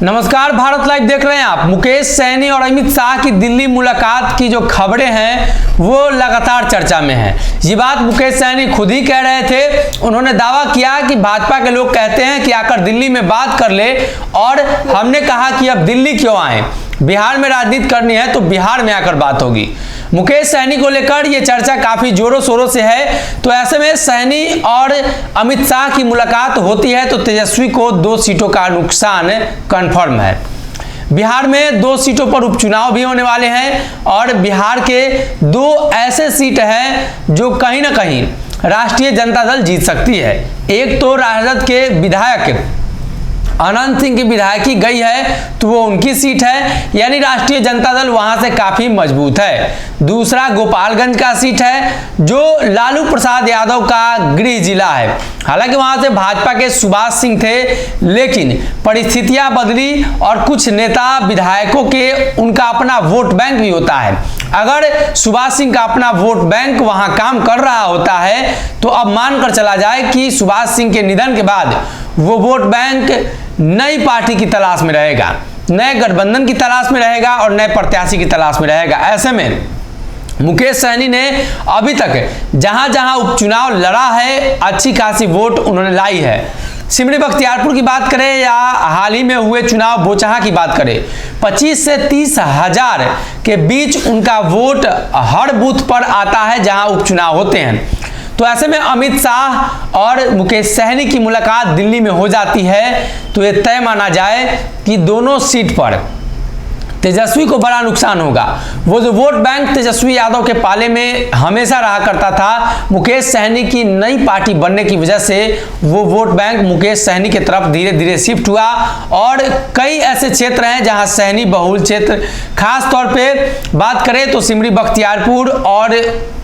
नमस्कार, भारत लाइव देख रहे हैं आप। मुकेश सहनी और अमित शाह की दिल्ली मुलाकात की जो खबरें हैं वो लगातार चर्चा में हैं। ये बात मुकेश सहनी खुद ही कह रहे थे। उन्होंने दावा किया कि भाजपा के लोग कहते हैं कि आकर दिल्ली में बात कर ले, और हमने कहा कि अब दिल्ली क्यों आए, बिहार में राजनीति करनी है तो बिहार में आकर बात होगी। मुकेश सहनी को लेकर ये चर्चा काफी जोरों शोरों से है। तो ऐसे में सहनी और अमित शाह की मुलाकात होती है तो तेजस्वी को 2 सीटों का नुकसान कन्फर्म है। बिहार में 2 सीटों पर उपचुनाव भी होने वाले हैं और बिहार के 2 ऐसे सीट हैं जो कहीं ना कहीं राष्ट्रीय जनता दल जीत सकती है। एक तो राजद के विधायक अनंत सिंह की विधायकी गई है तो वो उनकी सीट है, यानी राष्ट्रीय जनता दल वहां से काफी मजबूत है। दूसरा गोपालगंज का सीट है जो लालू प्रसाद यादव का गृह जिला है। हालांकि वहां से भाजपा के सुभाष सिंह थे, लेकिन परिस्थितियां बदली और कुछ नेता विधायकों के उनका अपना वोट बैंक भी होता है। अगर सुभाष सिंह का अपना वोट बैंक वहां काम कर रहा होता है तो अब मानकर चला जाए कि सुभाष सिंह के निधन के बाद वो वोट बैंक नई पार्टी की तलाश में रहेगा, नए गठबंधन की तलाश में रहेगा और नए प्रत्याशी की तलाश में रहेगा। ऐसे में मुकेश सहनी ने अभी तक जहां जहां उपचुनाव लड़ा है अच्छी खासी वोट उन्होंने लाई है। सिमरी बख्तियारपुर की बात करें या हाल ही में हुए चुनाव बोचहा की बात करें, 25 से 30 हजार के बीच उनका वोट हर बूथ पर आता है जहां उपचुनाव होते हैं। तो ऐसे में अमित शाह और मुकेश सहनी की मुलाकात दिल्ली में हो जाती है तो ये तय माना जाए कि दोनों सीट पर तेजस्वी को बड़ा नुकसान होगा। वो जो वोट बैंक तेजस्वी यादव के पाले में हमेशा रहा करता था, मुकेश सहनी की नई पार्टी बनने की वजह से वो वोट बैंक मुकेश सहनी की तरफ धीरे धीरे शिफ्ट हुआ। और कई ऐसे क्षेत्र हैं जहां सहनी बहुल क्षेत्र, खास तौर पे बात करें तो सिमरी बख्तियारपुर और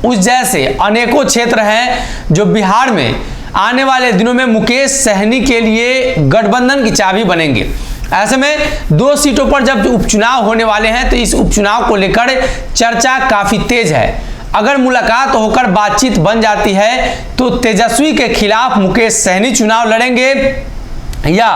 उस जैसे अनेकों क्षेत्र हैं जो बिहार में आने वाले दिनों में मुकेश सहनी के लिए गठबंधन की चाबी बनेंगे। ऐसे में 2 सीटों पर जब उपचुनाव होने वाले हैं तो इस उपचुनाव को लेकर चर्चा काफी तेज है। अगर मुलाकात होकर बातचीत बन जाती है तो तेजस्वी के खिलाफ मुकेश सहनी चुनाव लड़ेंगे या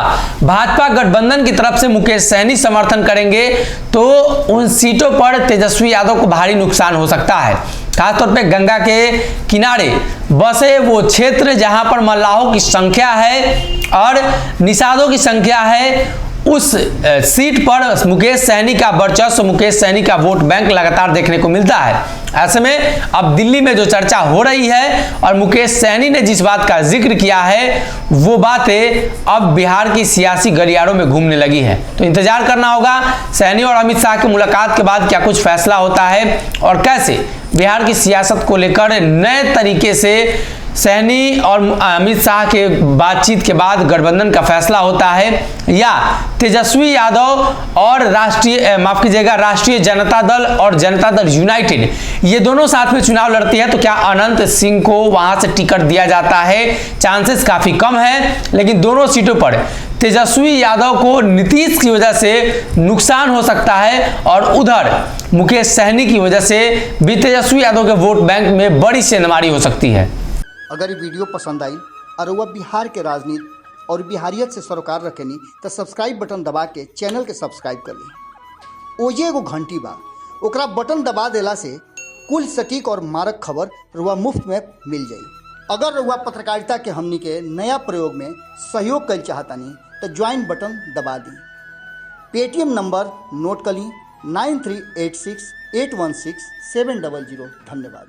भाजपा गठबंधन की तरफ से मुकेश सहनी समर्थन करेंगे तो उन सीटों पर तेजस्वी यादव को भारी नुकसान हो सकता है। खासतौर पे गंगा के किनारे बसे वो क्षेत्र जहां पर मल्लाहों की संख्या है और निषादों की संख्या है, उस सीट पर मुकेश सहनी का वर्चस्व, मुकेश सहनी का वोट बैंक लगातार देखने को मिलता है। ऐसे में अब दिल्ली में जो चर्चा हो रही है और मुकेश सहनी ने जिस बात का जिक्र किया है वो बातें अब बिहार की सियासी गलियारों में घूमने लगी है। तो इंतजार करना होगा सहनी और अमित शाह की मुलाकात के बाद क्या कुछ फैसला होता है और कैसे बिहार की सियासत को लेकर नए तरीके से सहनी और अमित शाह के बातचीत के बाद गठबंधन का फैसला होता है या तेजस्वी यादव और राष्ट्रीय जनता दल और जनता दल यूनाइटेड ये दोनों साथ में चुनाव लड़ती है तो क्या अनंत सिंह को वहां से टिकट दिया जाता है। चांसेस काफी कम है, लेकिन दोनों सीटों पर तेजस्वी यादव को नीतीश की वजह से नुकसान हो सकता है और उधर मुकेश सहनी की वजह से भी तेजस्वी यादव के वोट बैंक में बड़ी सेंधमारी हो सकती है। अगर ये वीडियो पसंद आई और वह बिहार के राजनीति और बिहारियत से सरोकार रखेनी तो सब्सक्राइब बटन दबा के चैनल के सब्सक्राइब कर ली। ओजे एगो घंटी बा, ओकरा बटन दबा देला से कुल सटीक और मारक खबर रुआ मुफ्त में मिल जाई। अगर रुआ पत्रकारिता के हमनी के नया प्रयोग में सहयोग कर चाहतानी तो ज्वाइन बटन दबा दी। पेटीएम नंबर नोट कर ली 9386816700। धन्यवाद।